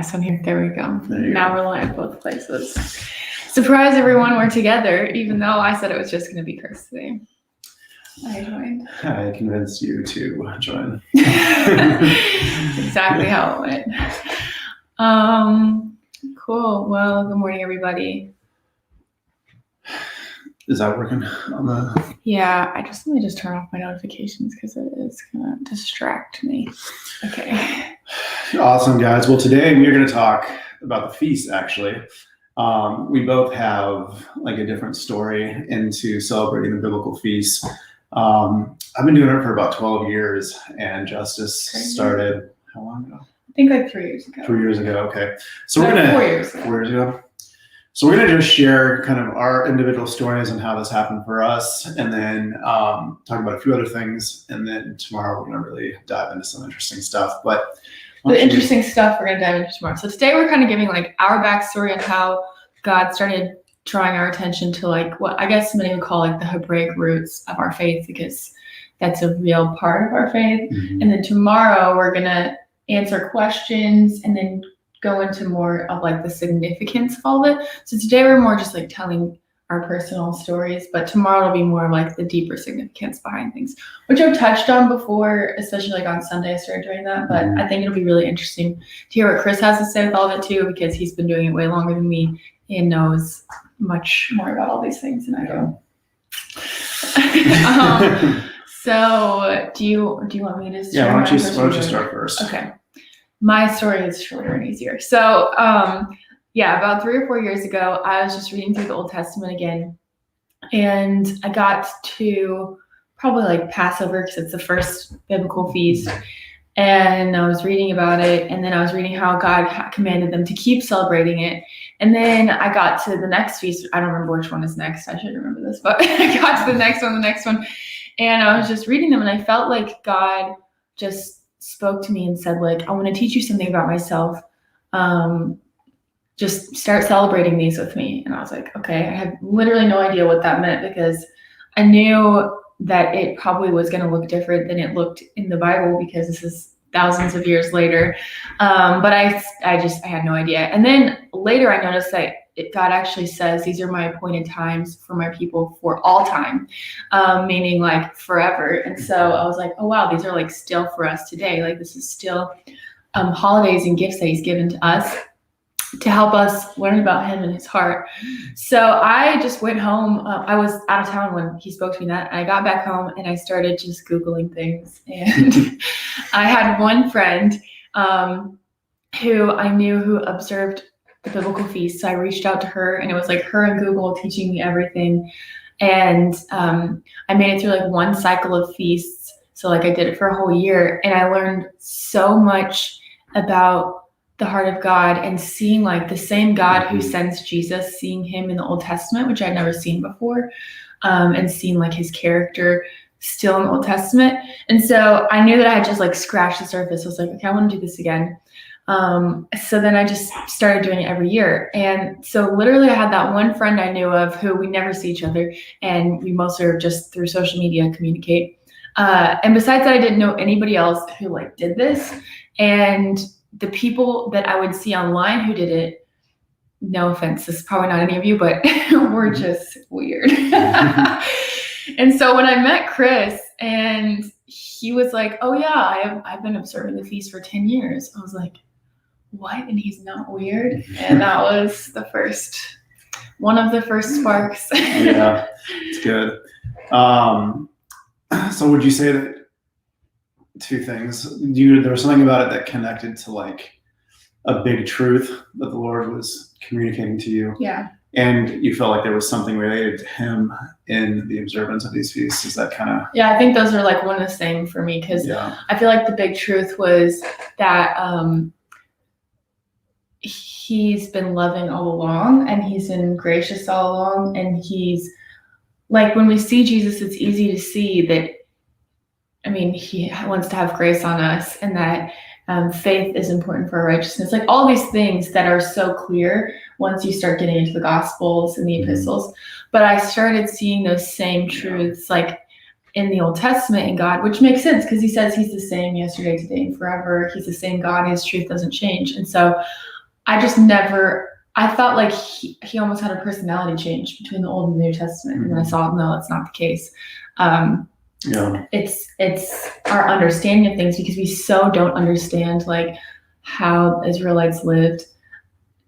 podcast on here. There we go. Now we're live both places. Surprise, everyone, we're together, even though I said it was just going to be Chris today. I joined. I convinced you to join. That's exactly how it went. Cool. Well, good morning, everybody. Is that working on the? Yeah, let me just turn off my notifications because it is gonna distract me. Okay. Awesome, guys. Well, today we're going to talk about the feast. Actually, we both have like a different story into celebrating the biblical feast. I've been doing it for about 12 years, and Justice started how long ago? I think like 3 years ago. 3 years ago. Okay, so we're gonna 4 years ago. 4 years ago. So we're going to just share kind of our individual stories and how this happened for us, and then talk about a few other things. And then tomorrow we're going to really dive into some interesting stuff. But the interesting stuff we're going to dive into tomorrow. So today we're kind of giving like our backstory on how God started drawing our attention to like what I guess many would call like the Hebraic roots of our faith, because that's a real part of our faith. Mm-hmm. And then tomorrow we're going to answer questions and then go into more of like the significance of all of it. So today we're more just like telling our personal stories, but tomorrow it'll be more of like the deeper significance behind things, which I've touched on before, especially like on Sunday I started doing that. But I think it'll be really interesting to hear what Chris has to say with all of it too, because he's been doing it way longer than me and knows much more about all these things than I do. So do you want me to start? Yeah, why don't you start first? Okay. My story is shorter and easier. So, about 3 or 4 years ago, I was just reading through the Old Testament again, and I got to probably like Passover because it's the first biblical feast, and I was reading about it, and then I was reading how God commanded them to keep celebrating it, and then I got to the next feast. I don't remember which one is next. I should remember this, but I got to the next one, and I was just reading them, and I felt like God just spoke to me and said, like, I want to teach you something about myself. Just start celebrating these with me. And I was like, okay. I had literally no idea what that meant, because I knew that it probably was going to look different than it looked in the Bible, because this is thousands of years later. But I had no idea. And then later I noticed that God actually says, these are my appointed times for my people for all time, meaning like forever. And so I was like, oh, wow, these are like still for us today. Like this is still holidays and gifts that he's given to us to help us learn about him and his heart. So I just went home. I was out of town when he spoke to me that. I got back home and I started just Googling things. And I had one friend who I knew who observed the biblical feast. So I reached out to her, and it was like her and Google teaching me everything. And I made it through like one cycle of feasts. So like I did it for a whole year, and I learned so much about the heart of God, and seeing like the same God who sends Jesus, seeing him in the Old Testament, which I'd never seen before, and seeing like his character still in the Old Testament. And so I knew that I had just like scratched the surface. I was like, okay, I want to do this again. So then I just started doing it every year. And so literally I had that one friend I knew of who we never see each other, and we mostly are just through social media communicate. And besides that, I didn't know anybody else who like did this. And the people that I would see online who did it, no offense, this is probably not any of you, but were just weird. And so when I met Chris and he was like, oh yeah, I've been observing the feast for 10 years. I was like, what? And he's not weird? And that was one of the first sparks. Yeah, it's good. So would you say that two things? There was something about it that connected to like a big truth that the Lord was communicating to you. Yeah. And you felt like there was something related to him in the observance of these feasts. Is that kind of? Yeah, I think those are like one and the same for me, because I feel like the big truth was that he's been loving all along, and he's been gracious all along, and he's like, when we see Jesus, it's easy to see that, I mean, he wants to have grace on us, and that faith is important for our righteousness. Like all these things that are so clear once you start getting into the Gospels and the epistles. But I started seeing those same truths like in the Old Testament in God, which makes sense because he says he's the same yesterday, today, and forever. He's the same God. His truth doesn't change. And so I just never, I thought like he almost had a personality change between the Old and the New Testament. And then I saw, no, that's not the case. It's our understanding of things, because we so don't understand like how Israelites lived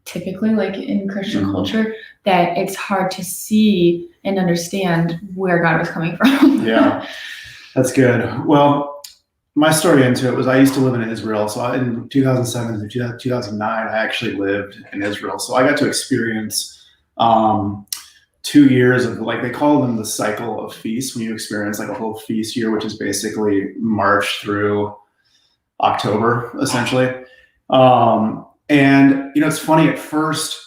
typically, like in Christian culture, that it's hard to see and understand where God was coming from. Yeah, that's good. Well, my story into it was I used to live in Israel. So in 2007 to 2009, I actually lived in Israel. So I got to experience 2 years of, like, they call them the cycle of feasts, when you experience like a whole feast year, which is basically March through October, essentially. And, it's funny at first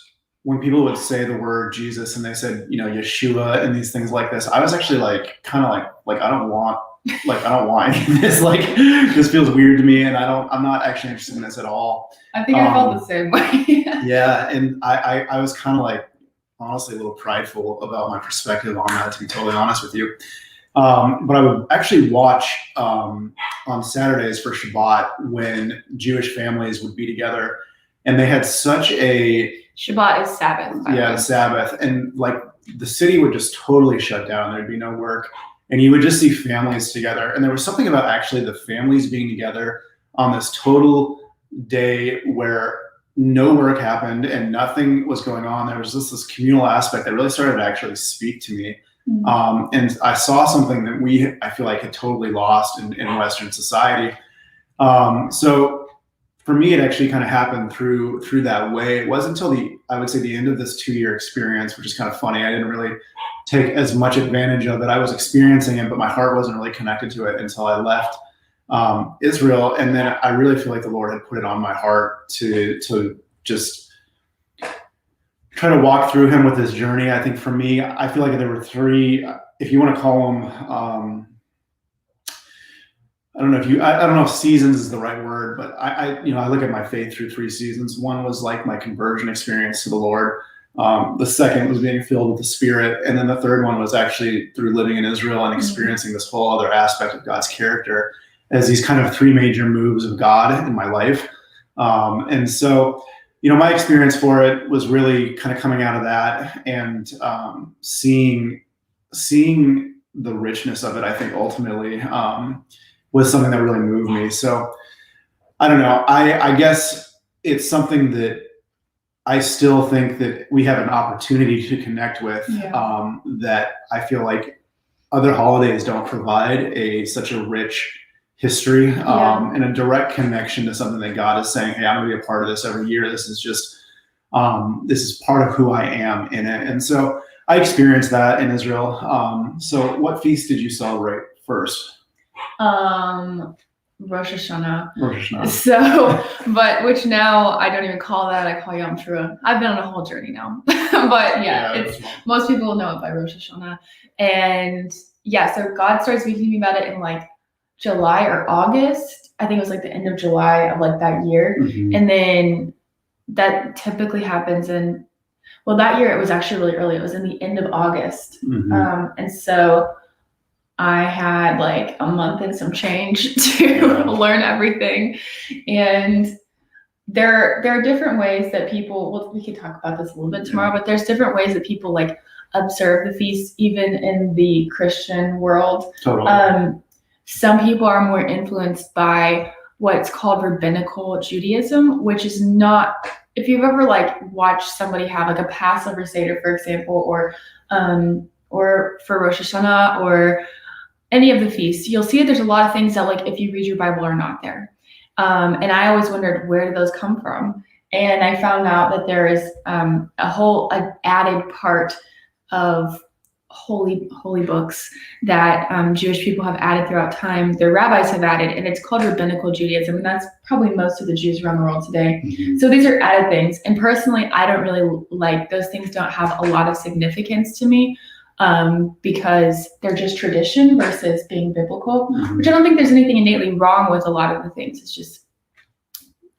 when people would say the word Jesus and they said, Yeshua and these things like this, I was actually like, kind of like, I don't want any of this. Like, this feels weird to me, and I'm not actually interested in this at all. I think I felt the same way. Yeah. And I was kind of like, honestly, a little prideful about my perspective on that, to be totally honest with you. But I would actually watch on Saturdays for Shabbat when Jewish families would be together, and they had such a Shabbat is Sabbath. Yeah, the Sabbath, and like the city would just totally shut down. There'd be no work, and you would just see families together. And there was something about actually the families being together on this total day where no work happened and nothing was going on. There was just this communal aspect that really started to actually speak to me. And I saw something that I feel like had totally lost in Western society. So for me, it actually kind of happened through that way. It wasn't until I would say the end of this 2-year experience, which is kind of funny. I didn't really take as much advantage of it. I was experiencing it, but my heart wasn't really connected to it until I left Israel. And then I really feel like the Lord had put it on my heart to just try to walk through him with his journey. I think for me, I feel like there were 3, if you want to call them, I don't know if seasons is the right word, but I look at my faith through 3 seasons. One was like my conversion experience to the Lord. The second was being filled with the Spirit. And then the third one was actually through living in Israel and experiencing this whole other aspect of God's character as these kind of 3 major moves of God in my life. And so, my experience for it was really kind of coming out of that and seeing the richness of it, I think ultimately was something that really moved me. So I don't know. I guess it's something that I still think that we have an opportunity to connect with, that I feel like other holidays don't provide such a rich history and a direct connection to something that God is saying, hey, I'm going to be a part of this every year. This is just, this is part of who I am in it. And so I experienced that in Israel. So what feast did you celebrate first? Rosh Hashanah. Rosh Hashanah. So, but which now I don't even call that. I call Yom Teruah. I've been on a whole journey now, but most people know it by Rosh Hashanah. And so God started speaking to me about it in like July or August. I think it was like the end of July of like that year. And then that typically happens that year it was actually really early. It was in the end of August. And so I had like a month and some change to learn everything. And there are different ways that people, we could talk about this a little bit tomorrow, but there's different ways that people like observe the feast, even in the Christian world. Totally. Some people are more influenced by what's called rabbinical Judaism, which is not, if you've ever like watched somebody have like a Passover Seder, for example, or for Rosh Hashanah or any of the feasts, you'll see that there's a lot of things that like if you read your Bible are not there. And I always wondered, where do those come from? And I found out that there is an added part of holy books that Jewish people have added throughout time. Their rabbis have added, and it's called rabbinical Judaism. And that's probably most of the Jews around the world today. So these are added things. And personally, I don't really like those things. Don't have a lot of significance to me. Because they're just tradition versus being biblical, which I don't think there's anything innately wrong with a lot of the things. It's just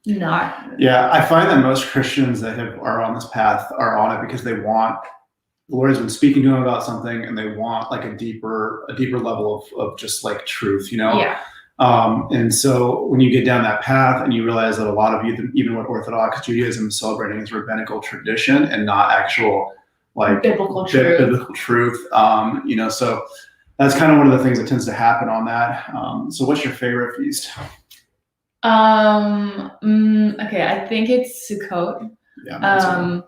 not. Yeah, I find that most Christians that are on this path are on it because they want the Lord has been speaking to them about something, and they want like a deeper level of just like truth, you know. Yeah. And so when you get down that path and you realize that a lot of even what Orthodox Judaism is celebrating is rabbinical tradition and not actual like Biblical truth, you know, so that's kind of one of the things that tends to happen on that. So what's your favorite feast? Okay, I think it's Sukkot. Yeah.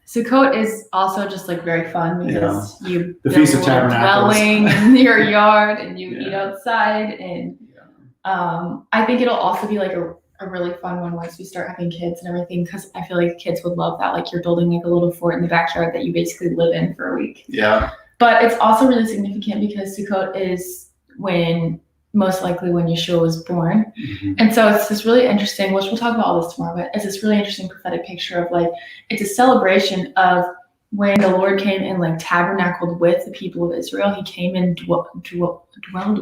Sukkot is also just like very fun because you the build Feast a of little Tabernacles dwelling in your yard and you Yeah. eat outside, and I think it'll also be like a really fun one once we start having kids and everything, because I feel like kids would love that. Like you're building like a little fort in the backyard that you basically live in for a week. Yeah. But it's also really significant because Sukkot is most likely when Yeshua was born. Mhm. And so it's this really interesting, which we'll talk about all this tomorrow, but it's this really interesting prophetic picture of like, it's a celebration of when the Lord came and like tabernacled with the people of Israel. He came and dwelled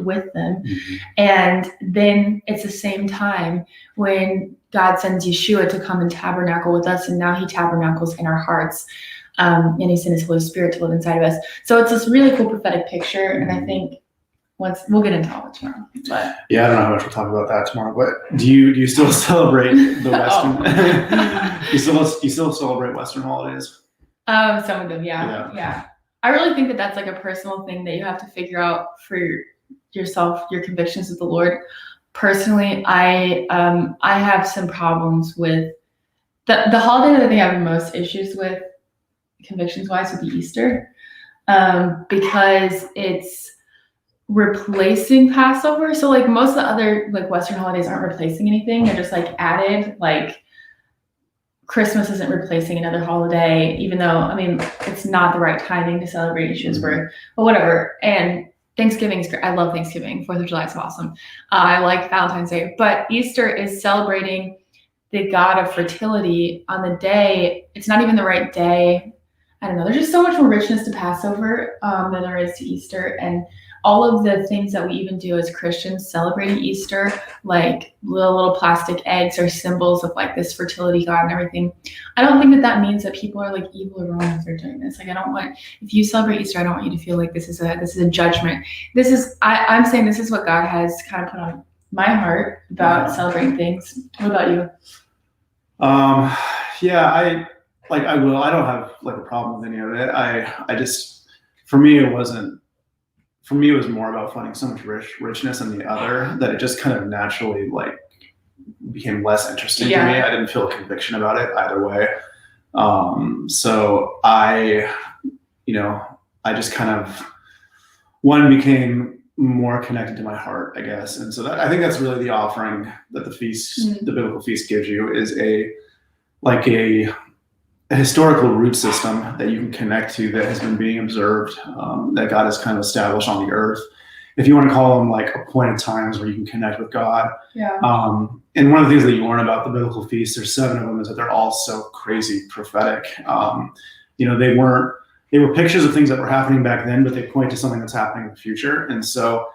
with them. Mhm. And then it's the same time when God sends Yeshua to come and tabernacle with us, and now he tabernacles in our hearts. And he sent his Holy Spirit to live inside of us. So it's this really cool prophetic picture, and I think we'll get into all it tomorrow. But yeah, I don't know how much we'll talk about that tomorrow. But do you still celebrate the Western? you still celebrate Western holidays? Some of them, yeah. I really think that that's like a personal thing that you have to figure out for yourself, your convictions with the Lord. Personally, I have some problems with the holiday that I think I have the most issues with, convictions wise, would be Easter, because it's replacing Passover. So like most of the other like Western holidays aren't replacing anything. They're just like added. Like Christmas isn't replacing another holiday, even though, I mean, it's not the right timing to celebrate Yeshua's birth, but whatever. And Thanksgiving is great. I love Thanksgiving. 4th of July is awesome. I like Valentine's Day, but Easter is celebrating the God of fertility on the day. It's not even the right day. I don't know. There's just so much more richness to Passover than there is to Easter. And all of the things that we even do as Christians celebrating Easter, like little plastic eggs, are symbols of like this fertility God and everything. I don't think that means that people are like evil or wrong if they're doing this. Like if you celebrate Easter, I don't want you to feel like this is a judgment. I'm saying this is what God has kind of put on my heart about celebrating things. What about you? Yeah, I don't have like a problem with any of it. I just, for me, it was more about finding so much richness in the other that it just kind of naturally like became less interesting to me. I didn't feel a conviction about it either way. So I just kind of, one, became more connected to my heart, I guess. And so I think that's really the offering that the biblical feast gives you, is a historical root system that you can connect to, that has been being observed, that God has kind of established on the earth. If you want to call them like appointed times where you can connect with God. Yeah. And one of the things that you learn about the biblical feasts, there's 7 of them, is that they're all so crazy prophetic. They were pictures of things that were happening back then, but they point to something that's happening in the future. And so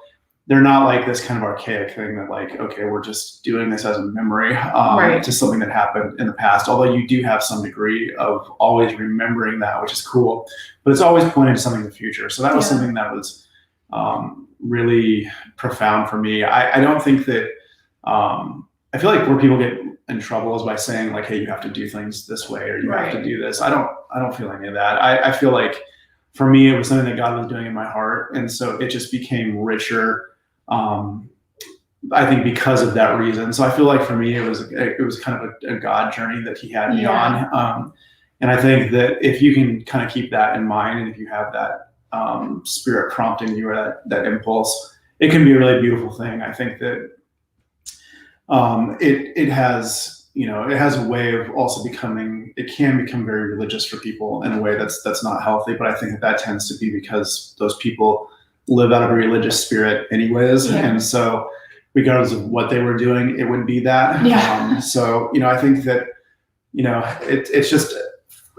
they're not like this kind of archaic thing that like, okay, we're just doing this as a memory to something that happened in the past. Although you do have some degree of always remembering that, which is cool, but it's always pointing to something in the future. So that was something that was really profound for me. I don't think that, I feel like where people get in trouble is by saying like, hey, you have to do things this way, or you have to do this. I don't feel any of that. I feel like for me, it was something that God was doing in my heart. And so it just became richer, I think, because of that reason. So I feel like for me, it was kind of a God journey that he had me on. And I think that if you can kind of keep that in mind, and if you have that spirit prompting you, or that impulse, it can be a really beautiful thing. I think that it has a way of also it can become very religious for people in a way that's not healthy. But I think that tends to be because those people live out of a religious spirit anyways. And so regardless of what they were doing, it would be that. So, I think that,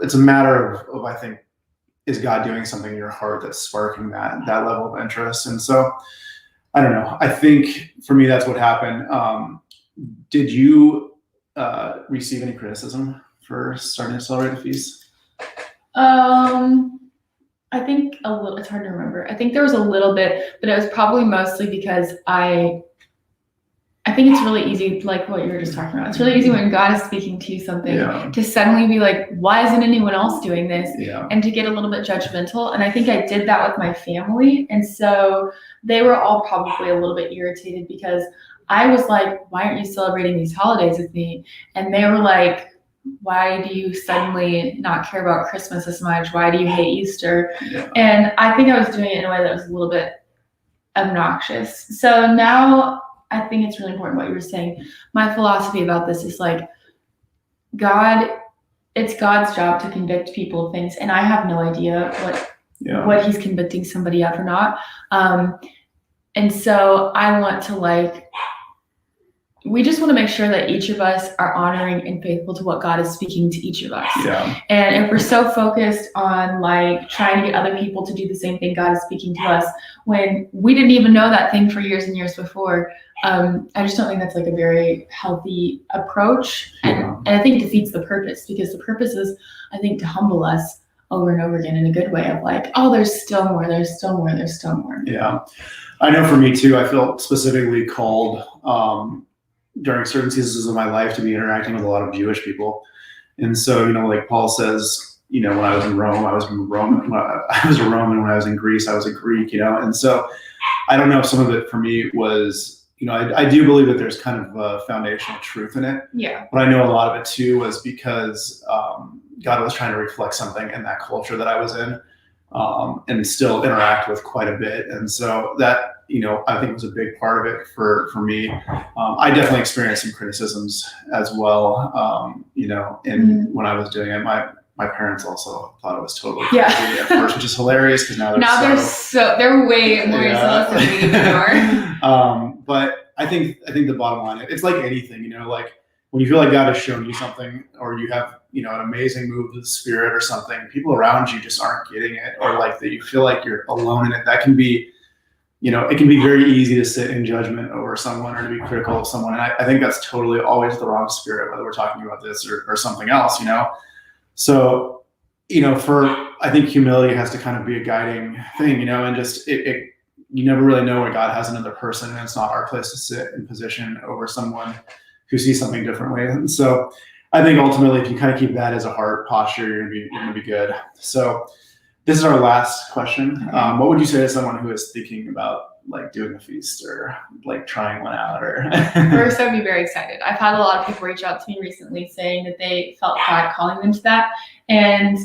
it's a matter of, I think, is God doing something in your heart that's sparking that level of interest? And so, I don't know. I think for me, that's what happened. Did you receive any criticism for starting to celebrate the feast? I think a little, it's hard to remember. I think there was a little bit, but it was probably mostly because I think it's really easy, like what you were just talking about. It's really easy when God is speaking to you something to suddenly be like, why isn't anyone else doing this? And to get a little bit judgmental. And I think I did that with my family. And so they were all probably a little bit irritated because I was like, why aren't you celebrating these holidays with me? And they were like, why do you suddenly not care about Christmas as much? Why do you hate Easter? And I think I was doing it in a way that was a little bit obnoxious. So now I think it's really important what you were saying. My philosophy about this is like, it's God's job to convict people of things, and I have no idea what he's convicting somebody of or not. And so I want to we just want to make sure that each of us are honoring and faithful to what God is speaking to each of us. And if we're so focused on trying to get other people to do the same thing God is speaking to us when we didn't even know that thing for years and years before, I just don't think that's a very healthy approach. And I think defeats the purpose, because the purpose is, I think, to humble us over and over again in a good way of oh, there's still more, there's still more, there's still more. Yeah. I know for me too, I feel specifically called during certain seasons of my life to be interacting with a lot of Jewish people. And so, like Paul says, when I was in Rome, I was a Roman. When I was in Greece, I was a Greek, And so I don't know if some of it for me was, I do believe that there's kind of a foundational truth in it. Yeah. But I know a lot of it too was because God was trying to reflect something in that culture that I was in, and still interact with quite a bit. And so that, I think was a big part of it for me. I definitely experienced some criticisms as well, when I was doing it. My parents also thought it was totally crazy at first, which is hilarious because now they're way more zealous than we even are. But I think the bottom line, it's like anything, when you feel like God has shown you something, or you have, an amazing move of the Spirit or something, people around you just aren't getting it, or that you feel like you're alone in it. That can be, it can be very easy to sit in judgment over someone or to be critical of someone. And I think that's totally always the wrong spirit, whether we're talking about this or something else, So, I think humility has to kind of be a guiding thing, and just you never really know where God has another person, and it's not our place to sit in position over someone who sees something differently. And so I think ultimately, if you kind of keep that as a heart posture, you're gonna be good. So this is our last question. What would you say to someone who is thinking about doing a feast or trying one out? Or First, I'd be very excited. I've had a lot of people reach out to me recently saying that they felt God calling them to that, and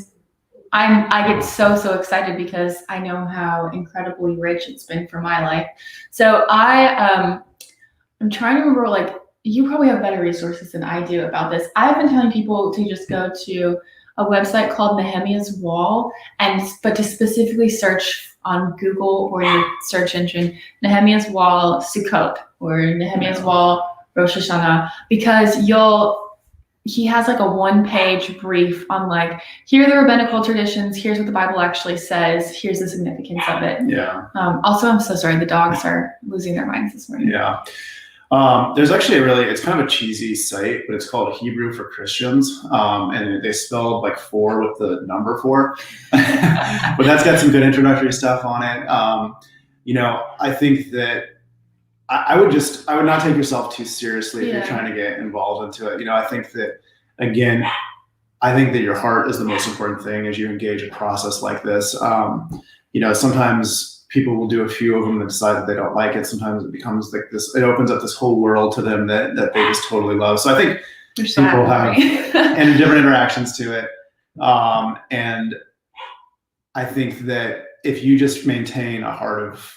I get so excited because I know how incredibly rich it's been for my life. So I'm trying to remember, you probably have better resources than I do about this. I've been telling people to just go to a website called Nehemiah's Wall, but to specifically search on Google or your search engine, Nehemiah's Wall Sukkot or Nehemiah's Wall Rosh Hashanah, because he has a 1-page brief on here are the rabbinical traditions, here's what the Bible actually says, here's the significance of it. Yeah. Also, I'm so sorry, the dogs are losing their minds this morning. Yeah. There's actually it's kind of a cheesy site, but it's called Hebrew for Christians. And they spelled 4 with the number 4, but that's got some good introductory stuff on it. I think that I would not take yourself too seriously if you're trying to get involved into it. I think that, again, your heart is the most important thing as you engage a process like this. Sometimes people will do a few of them and decide that they don't like it. Sometimes it becomes this, it opens up this whole world to them that they just totally love. So I think people have and different interactions to it. And I think that if you just maintain a heart of,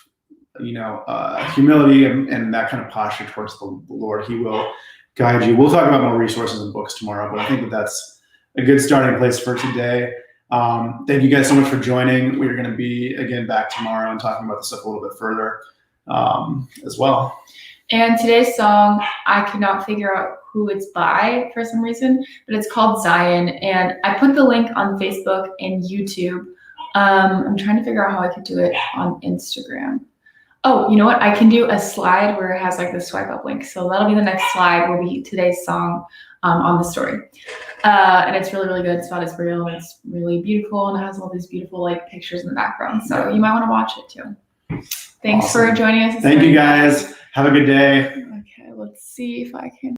humility and that kind of posture towards the Lord, he will guide you. We'll talk about more resources and books tomorrow, but I think that's a good starting place for today. Thank you guys so much for joining. We're going to be again back tomorrow and talking about this stuff a little bit further as well. And today's song, I could not figure out who it's by for some reason, but it's called Zion. And I put the link on Facebook and YouTube. I'm trying to figure out how I could do it on Instagram. Oh, you know what? I can do a slide where it has like the swipe up link. So that'll be the next slide. Will be today's song on the story. And it's really, really good. It's about Israel. It's really beautiful and it has all these beautiful like pictures in the background. So you might want to watch it too. Thanks for joining us. Thank you guys. Have a good day. Okay, let's see if I can.